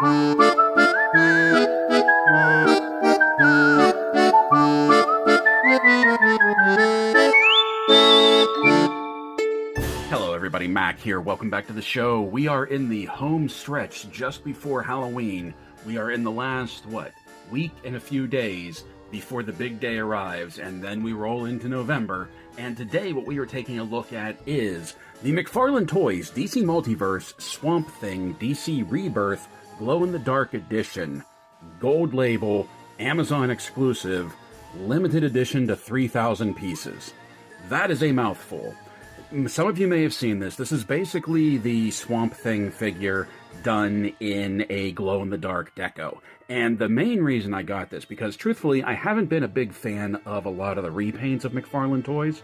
Hello everybody, Mac here. Welcome back to the show. We are in the home stretch just before Halloween. We are in the last, week and a few days before the big day arrives, and then we roll into November. And today what we are taking a look at is the McFarlane Toys DC Multiverse Swamp Thing DC Rebirth Glow-in-the-Dark Edition. Gold label, Amazon exclusive, limited edition to 3,000 pieces. That is a mouthful. Some of you may have seen this. This is basically the Swamp Thing figure done in a glow-in-the-dark deco. And the main reason I got this, because truthfully, I haven't been a big fan of a lot of the repaints of McFarlane Toys,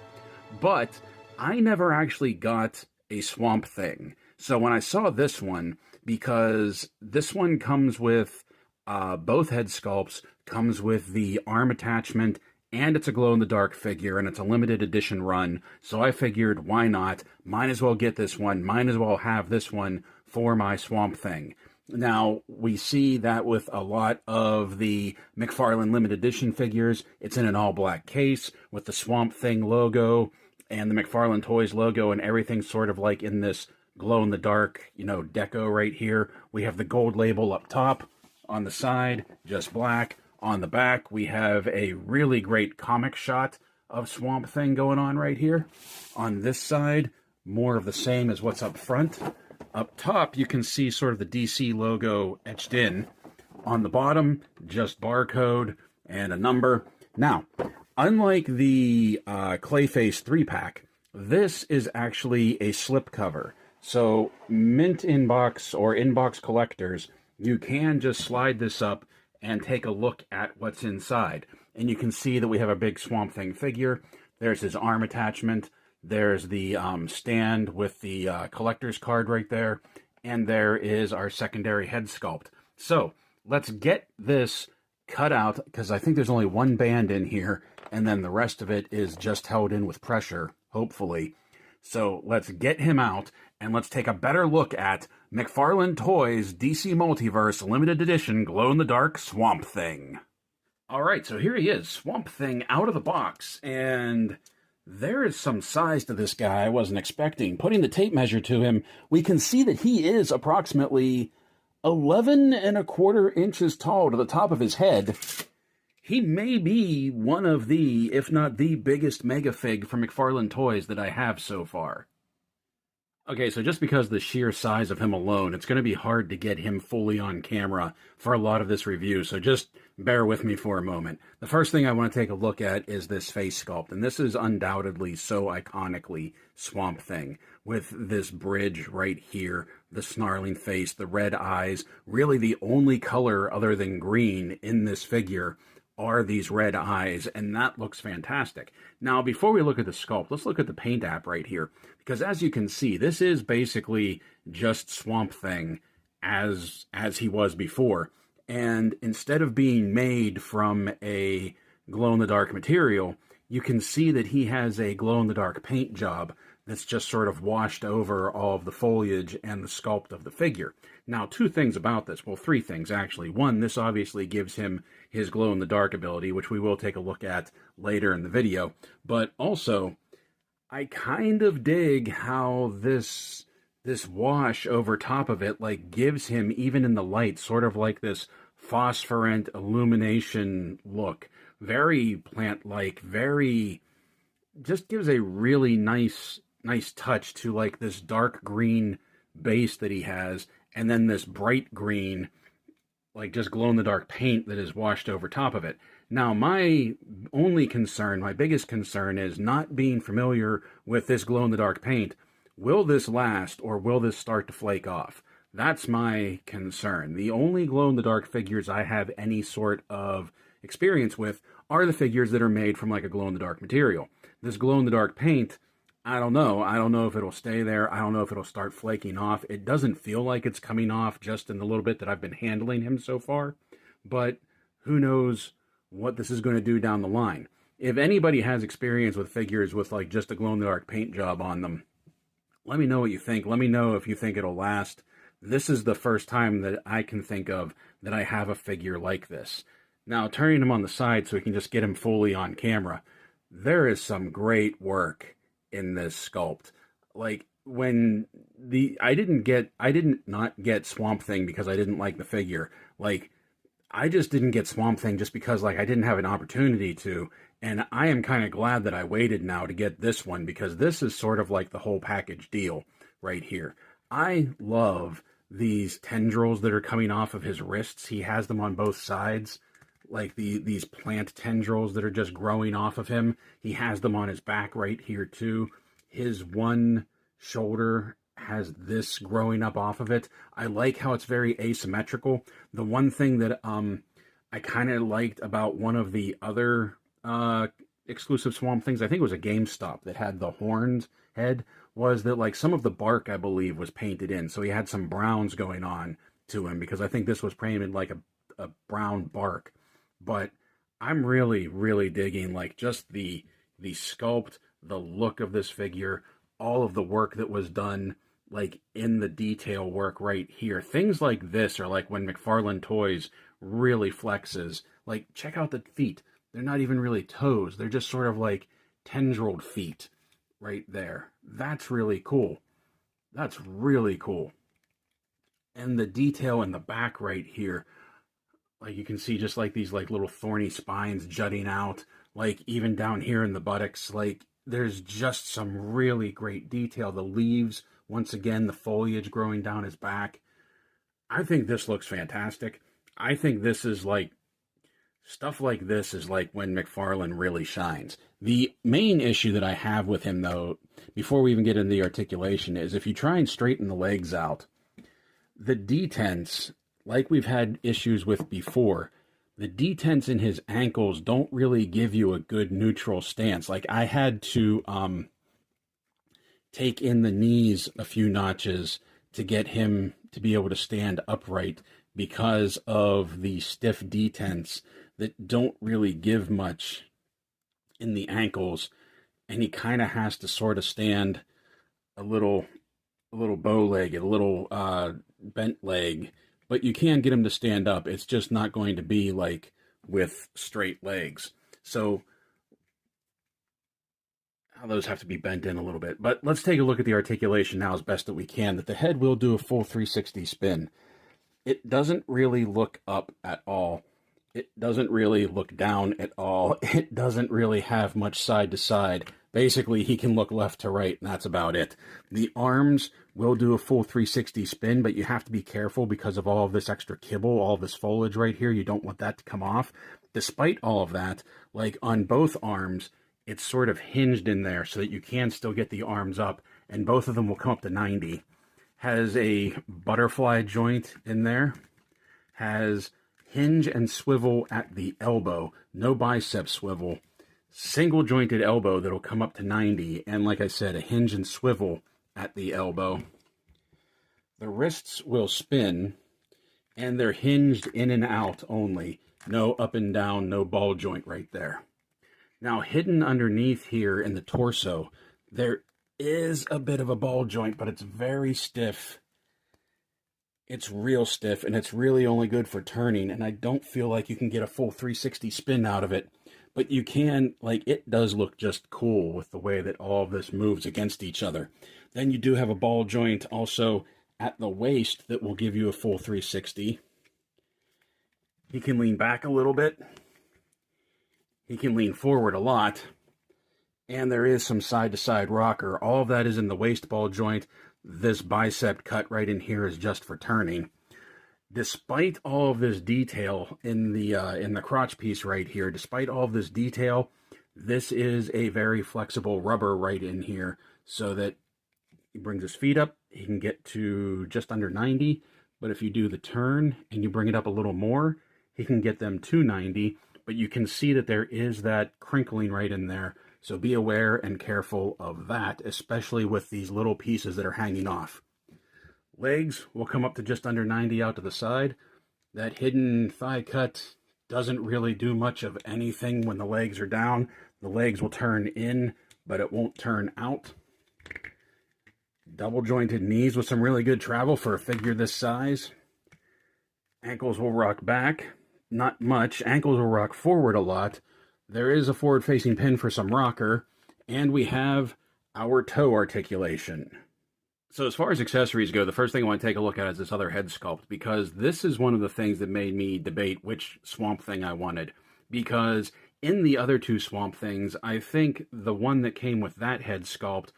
but I never actually got a Swamp Thing. So when I saw this one, because this one comes with both head sculpts, comes with the arm attachment, and it's a glow-in-the-dark figure, and it's a limited edition run, so I figured, why not? Might as well get this one, might as well have this one for my Swamp Thing. Now, we see that with a lot of the McFarlane limited edition figures. It's in an all-black case with the Swamp Thing logo and the McFarlane Toys logo and everything sort of like in this glow-in-the-dark, deco right here. We have the gold label up top, on the side, just black. On the back, we have a really great comic shot of Swamp Thing going on right here. On this side, more of the same as what's up front. Up top, you can see sort of the DC logo etched in. On the bottom, just barcode and a number. Now, unlike the Clayface 3-pack, this is actually a slipcover. So, mint inbox or inbox collectors, you can just slide this up and take a look at what's inside. And you can see that we have a big Swamp Thing figure. There's his arm attachment. There's the stand with the collector's card right there. And there is our secondary head sculpt. So, let's get this cut out, because I think there's only one band in here, and then the rest of it is just held in with pressure, hopefully. So, let's get him out, and let's take a better look at McFarlane Toys DC Multiverse Limited Edition Glow-in-the-Dark Swamp Thing. Alright, so here he is, Swamp Thing out of the box, and there is some size to this guy I wasn't expecting. Putting the tape measure to him, we can see that he is approximately 11¼ inches tall to the top of his head. He may be one of the, if not the biggest mega fig from McFarlane Toys that I have so far. Okay, so just because of the sheer size of him alone, it's going to be hard to get him fully on camera for a lot of this review, so just bear with me for a moment. The first thing I want to take a look at is this face sculpt, and this is undoubtedly so iconically Swamp Thing, with this bridge right here, the snarling face, the red eyes. Really the only color other than green in this figure are these red eyes, and that looks fantastic. Now, before we look at the sculpt, let's look at the paint app right here, because as you can see, this is basically just Swamp Thing as he was before, and instead of being made from a glow-in-the-dark material, you can see that he has a glow-in-the-dark paint job that's just sort of washed over all of the foliage and the sculpt of the figure. Now, two things about this. Well, three things, actually. One, this obviously gives him his glow-in-the-dark ability, which we will take a look at later in the video. But also, I kind of dig how this wash over top of it, gives him, even in the light, sort of like this phosphorescent illumination look. Very plant-like, just gives a really nice touch to this dark green base that he has, and then this bright green, just glow-in-the-dark paint that is washed over top of it. Now, my biggest concern is not being familiar with this glow-in-the-dark paint. Will this last, or will this start to flake off? That's my concern. The only glow-in-the-dark figures I have any sort of experience with are the figures that are made from a glow-in-the-dark material. This glow-in-the-dark paint, I don't know. I don't know if it'll stay there. I don't know if it'll start flaking off. It doesn't feel like it's coming off just in the little bit that I've been handling him so far. But who knows what this is going to do down the line. If anybody has experience with figures with just a glow-in-the-dark paint job on them, let me know what you think. Let me know if you think it'll last. This is the first time that I can think of that I have a figure like this. Now, turning him on the side so we can just get him fully on camera, there is some great work in this sculpt. Like, when I didn't not get Swamp Thing because I didn't like the figure. Like, I just didn't get Swamp Thing just because, like, I didn't have an opportunity to. And I am kind of glad that I waited now to get this one, because this is sort of like the whole package deal right here. I love these tendrils that are coming off of his wrists. He has them on both sides, like these plant tendrils that are just growing off of him. He has them on his back right here too. His one shoulder has this growing up off of it. I like how it's very asymmetrical. The one thing that I kind of liked about one of the other exclusive Swamp Things, I think it was a GameStop that had the horned head, was that like some of the bark, I believe, was painted in. So he had some browns going on to him, because I think this was painted like a brown bark. But I'm really, really digging like just the sculpt, the look of this figure, all of the work that was done like in the detail work right here. Things like this are like when McFarlane Toys really flexes. Like, check out the feet. They're not even really toes. They're just sort of like tendrilled feet right there. That's really cool. That's really cool. And the detail in the back right here, like you can see just like these like little thorny spines jutting out, like even down here in the buttocks, like there's just some really great detail. The leaves, once again, the foliage growing down his back. I think this looks fantastic. I think this is like, stuff like this is like when McFarlane really shines. The main issue that I have with him, though, before we even get into the articulation, is if you try and straighten the legs out, the detents, like we've had issues with before, the detents in his ankles don't really give you a good neutral stance. Like, I had to take in the knees a few notches to get him to be able to stand upright, because of the stiff detents that don't really give much in the ankles, and he kind of has to sort of stand a little bow-legged, a little bent leg, but you can get him to stand up. It's just not going to be like with straight legs. So those have to be bent in a little bit. But let's take a look at the articulation now as best that we can. That the head will do a full 360 spin. It doesn't really look up at all. It doesn't really look down at all. It doesn't really have much side to side. Basically, he can look left to right, and that's about it. The arms will do a full 360 spin, but you have to be careful because of all of this extra kibble, all of this foliage right here. You don't want that to come off. Despite all of that, like on both arms, it's sort of hinged in there so that you can still get the arms up, and both of them will come up to 90. Has a butterfly joint in there. Has hinge and swivel at the elbow. No bicep swivel. Single jointed elbow that'll come up to 90. And like I said, a hinge and swivel at the elbow. The wrists will spin, and they're hinged in and out only. No up and down, no ball joint right there. Now, hidden underneath here in the torso, there is a bit of a ball joint, but it's very stiff. It's real stiff, and it's really only good for turning, and I don't feel like you can get a full 360 spin out of it. But you can, like, it does look just cool with the way that all of this moves against each other. Then you do have a ball joint also at the waist that will give you a full 360. He can lean back a little bit. He can lean forward a lot. And there is some side-to-side rocker. All of that is in the waist ball joint. This bicep cut right in here is just for turning. Despite all of this detail in the crotch piece right here, despite all of this detail, this is a very flexible rubber right in here, so that he brings his feet up, he can get to just under 90, but if you do the turn and you bring it up a little more, he can get them to 90, but you can see that there is that crinkling right in there. So be aware and careful of that, especially with these little pieces that are hanging off. Legs will come up to just under 90 out to the side. That hidden thigh cut doesn't really do much of anything when the legs are down. The legs will turn in, but it won't turn out. Double jointed knees with some really good travel for a figure this size. Ankles will rock back. Not much. Ankles will rock forward a lot. There is a forward-facing pin for some rocker. And we have our toe articulation. So as far as accessories go, the first thing I want to take a look at is this other head sculpt, because this is one of the things that made me debate which Swamp Thing I wanted. Because in the other two Swamp Things, I think the one that came with that head sculpt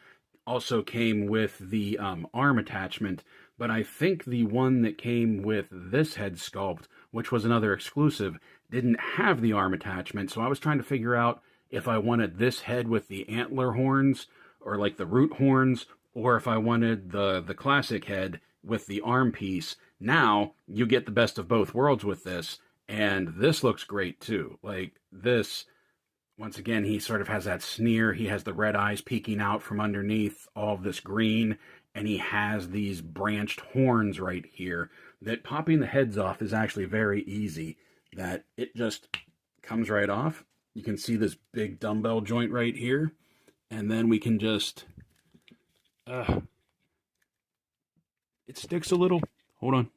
also came with the arm attachment, but I think the one that came with this head sculpt, which was another exclusive, didn't have the arm attachment. So I was trying to figure out if I wanted this head with the antler horns, or like the root horns, or if I wanted the classic head with the arm piece. Now, you get the best of both worlds with this, and this looks great too. Like, this, once again, he sort of has that sneer. He has the red eyes peeking out from underneath all of this green, and he has these branched horns right here that popping the heads off is actually very easy. That it just comes right off. You can see this big dumbbell joint right here, and then we can just... it sticks a little. Hold on.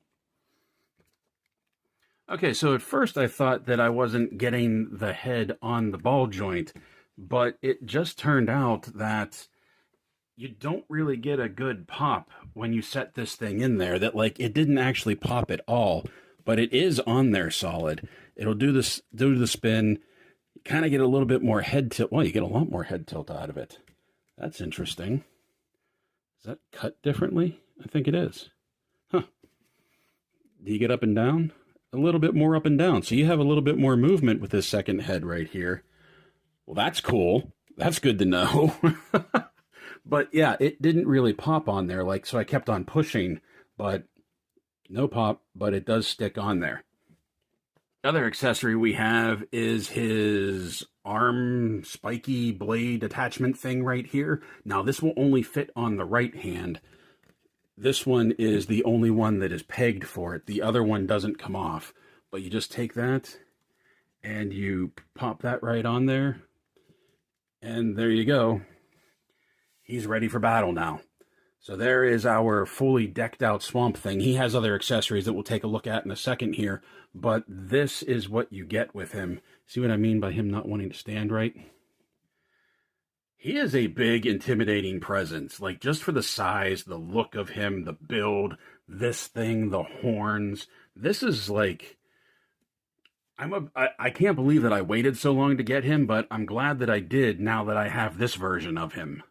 Okay, so at first I thought that I wasn't getting the head on the ball joint, but it just turned out that you don't really get a good pop when you set this thing in there. That, like, it didn't actually pop at all, but it is on there solid. It'll do the spin. You kind of get a little bit more head tilt. Well, you get a lot more head tilt out of it. That's interesting. Is that cut differently? I think it is. Huh. Do you get up and down? A little bit more up and down. So you have a little bit more movement with this second head right here. Well, that's cool. That's good to know. But yeah, it didn't really pop on there. Like, so I kept on pushing, but no pop, but it does stick on there. Other accessory we have is his arm spiky blade attachment thing right here. Now, this will only fit on the right hand. This one is the only one that is pegged for it. The other one doesn't come off. But you just take that and you pop that right on there. And there you go. He's ready for battle now. So there is our fully decked out Swamp Thing. He has other accessories that we'll take a look at in a second here, but this is what you get with him. See what I mean by him not wanting to stand right? He is a big, intimidating presence. Like, just for the size, the look of him, the build, this thing, the horns. This is like... I can't believe that I waited so long to get him, but I'm glad that I did now that I have this version of him.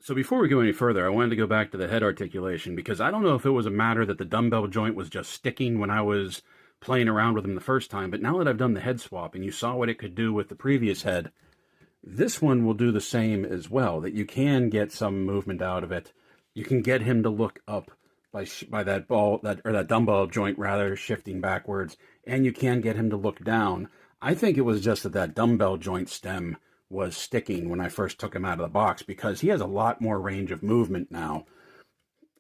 So before we go any further, I wanted to go back to the head articulation, because I don't know if it was a matter that the dumbbell joint was just sticking when I was playing around with him the first time, but now that I've done the head swap and you saw what it could do with the previous head, this one will do the same as well, that you can get some movement out of it. You can get him to look up by that that dumbbell joint rather, shifting backwards, and you can get him to look down. I think it was just that dumbbell joint stem was sticking when I first took him out of the box, because he has a lot more range of movement now.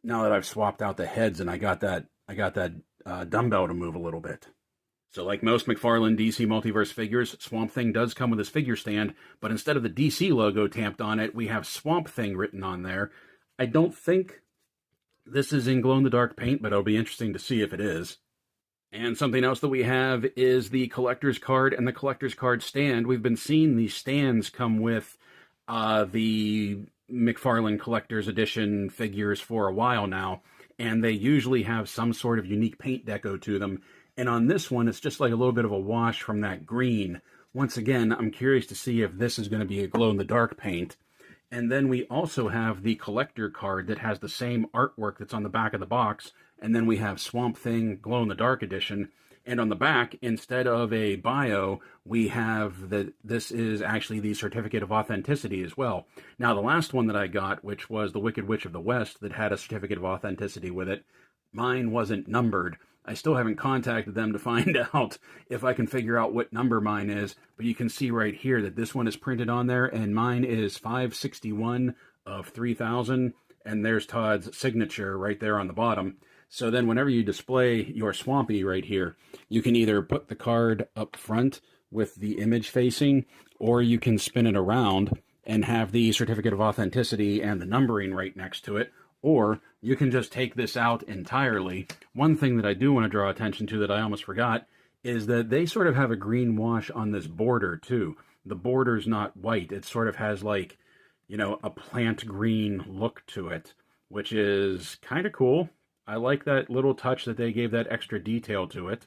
Now that I've swapped out the heads and I got that dumbbell to move a little bit. So like most McFarlane DC Multiverse figures, Swamp Thing does come with his figure stand, but instead of the DC logo tamped on it, we have Swamp Thing written on there. I don't think this is in glow-in-the-dark paint, but it'll be interesting to see if it is. And something else that we have is the collector's card and the collector's card stand. We've been seeing these stands come with the McFarlane Collector's Edition figures for a while now, and they usually have some sort of unique paint deco to them. And on this one, it's just like a little bit of a wash from that green. Once again, I'm curious to see if this is going to be a glow-in-the-dark paint. And then we also have the collector card that has the same artwork that's on the back of the box. And then we have Swamp Thing Glow-in-the-Dark Edition. And on the back, instead of a bio, we have that this is actually the Certificate of Authenticity as well. Now, the last one that I got, which was the Wicked Witch of the West, that had a Certificate of Authenticity with it, mine wasn't numbered. I still haven't contacted them to find out if I can figure out what number mine is, but you can see right here that this one is printed on there, and mine is 561 of 3000, and there's Todd's signature right there on the bottom. So then whenever you display your Swampy right here, you can either put the card up front with the image facing, or you can spin it around and have the Certificate of Authenticity and the numbering right next to it, or you can just take this out entirely. One thing that I do want to draw attention to that I almost forgot is that they sort of have a green wash on this border too. The border's not white. It sort of has like, you know, a plant green look to it, which is kind of cool. I like that little touch that they gave that extra detail to it.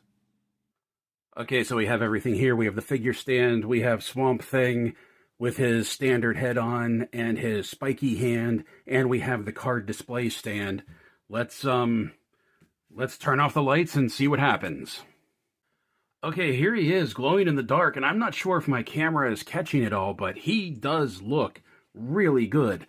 Okay, so we have everything here. We have the figure stand. We have Swamp Thing with his standard head on and his spiky hand, and we have the card display stand. Let's turn off the lights and see what happens. Okay, here he is glowing in the dark, and I'm not sure if my camera is catching it all, but he does look really good.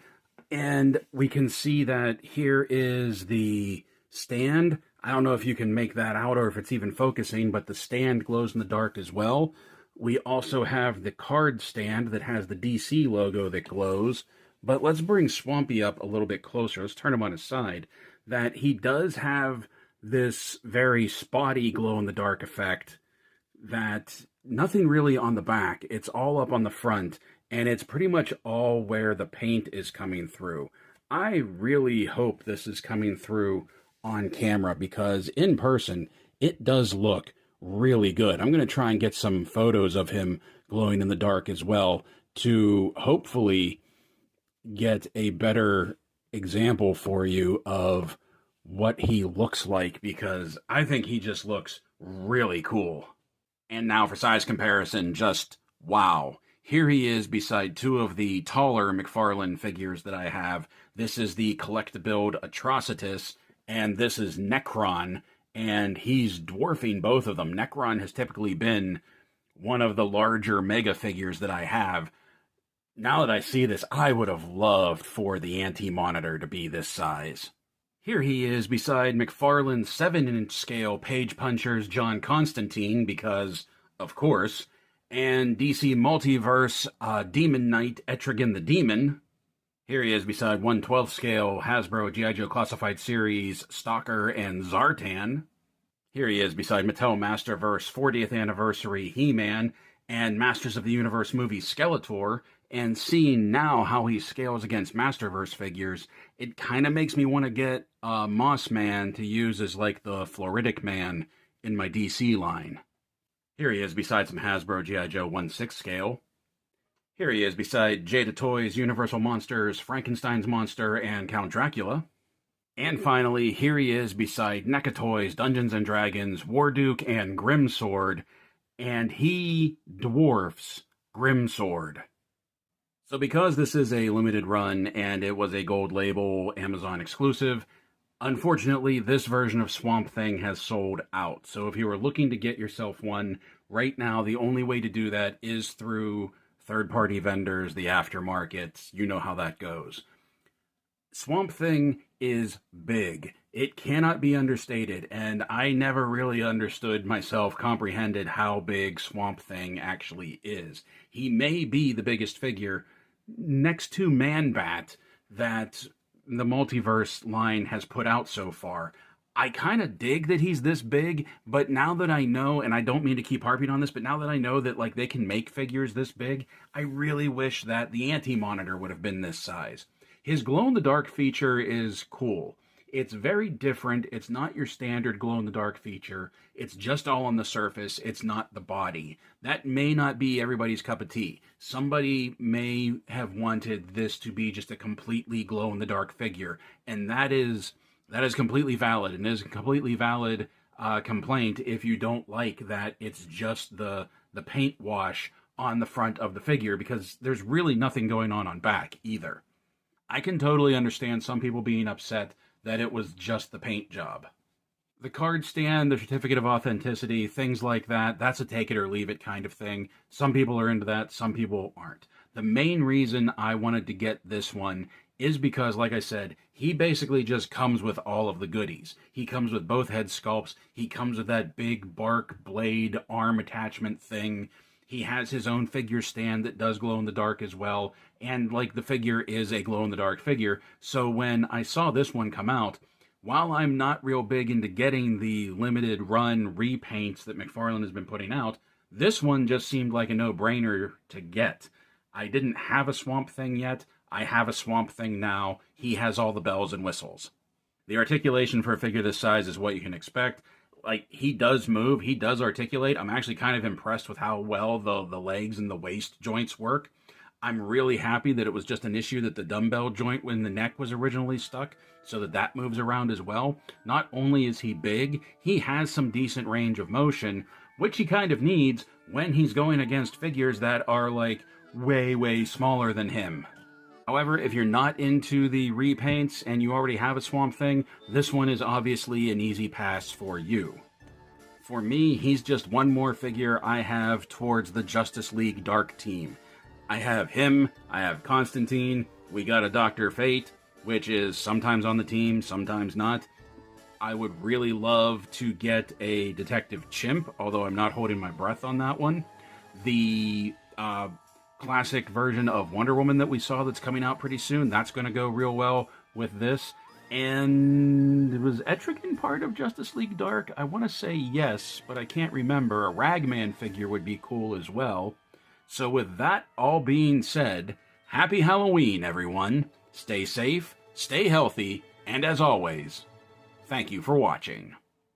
And we can see that here is the stand. I don't know if you can make that out or if it's even focusing, but the stand glows in the dark as well. We also have the card stand that has the DC logo that glows. But let's bring Swampy up a little bit closer. Let's turn him on his side. That he does have this very spotty glow-in-the-dark effect that nothing really on the back. It's all up on the front, and it's pretty much all where the paint is coming through. I really hope this is coming through on camera, because in person, it does look really good. I'm going to try and get some photos of him glowing in the dark as well to hopefully get a better example for you of what he looks like, because I think he just looks really cool. And now for size comparison, just wow. Here he is beside two of the taller McFarlane figures that I have. This is the Collect-A-Build Atrocitus, and this is Necron, and he's dwarfing both of them. Necron has typically been one of the larger mega figures that I have. Now that I see this, I would have loved for the Anti-Monitor to be this size. Here he is beside McFarlane's 7-inch scale Page Puncher's John Constantine, because, of course, and DC Multiverse Demon Knight Etrigan the Demon. Here he is beside 1/12 scale Hasbro G.I. Joe Classified Series Stalker and Zartan. Here he is beside Mattel Masterverse 40th Anniversary He-Man and Masters of the Universe movie Skeletor. And seeing now how he scales against Masterverse figures, it kind of makes me want to get Moss Man to use as like the Floridic Man in my DC line. Here he is beside some Hasbro G.I. Joe 1/6 scale. Here he is beside Jada Toys, Universal Monsters, Frankenstein's Monster, and Count Dracula. And finally, here he is beside NECA Toys, Dungeons & Dragons, Warduke, and Grimsword. And he dwarfs Grimsword. So because this is a limited run and it was a gold label Amazon exclusive, unfortunately this version of Swamp Thing has sold out. So if you are looking to get yourself one, right now the only way to do that is through third-party vendors, the aftermarket. You know how that goes. Swamp Thing is big. It cannot be understated, and I never really understood myself, comprehended how big Swamp Thing actually is. He may be the biggest figure next to Man-Bat that the Multiverse line has put out so far. I kind of dig that he's this big, but now that I know, and I don't mean to keep harping on this, but now that I know that like they can make figures this big, I really wish that the Anti-Monitor would have been this size. His glow-in-the-dark feature is cool. It's very different. It's not your standard glow-in-the-dark feature. It's just all on the surface. It's not the body. That may not be everybody's cup of tea. Somebody may have wanted this to be just a completely glow-in-the-dark figure, and that is completely valid, and is a completely valid complaint if you don't like that it's just the paint wash on the front of the figure, because there's really nothing going on back either. I can totally understand some people being upset that it was just the paint job. The card stand, the certificate of authenticity, things like that, that's a take it or leave it kind of thing. Some people are into that, some people aren't. The main reason I wanted to get this one is because, like I said, he basically just comes with all of the goodies. He comes with both head sculpts. He comes with that big bark blade arm attachment thing. He has his own figure stand that does glow in the dark as well. And like the figure is a glow in the dark figure. So when I saw this one come out, while I'm not real big into getting the limited run repaints that McFarlane has been putting out, this one just seemed like a no-brainer to get. I didn't have a Swamp Thing yet. I have a Swamp Thing now. He has all the bells and whistles. The articulation for a figure this size is what you can expect. Like, he does move, he does articulate. I'm actually kind of impressed with how well the legs and the waist joints work. I'm really happy that it was just an issue that the dumbbell joint when the neck was originally stuck, so that moves around as well. Not only is he big, he has some decent range of motion, which he kind of needs when he's going against figures that are, like, way, way smaller than him. However, if you're not into the repaints and you already have a Swamp Thing, this one is obviously an easy pass for you. For me, he's just one more figure I have towards the Justice League Dark team. I have him, I have Constantine, we got a Dr. Fate, which is sometimes on the team, sometimes not. I would really love to get a Detective Chimp, although I'm not holding my breath on that one. The classic version of Wonder Woman that we saw that's coming out pretty soon, that's going to go real well with this. And was Etrigan part of Justice League Dark? I want to say yes, but I can't remember. A Ragman figure would be cool as well. So with that all being said, happy Halloween, everyone. Stay safe, stay healthy, and as always, thank you for watching.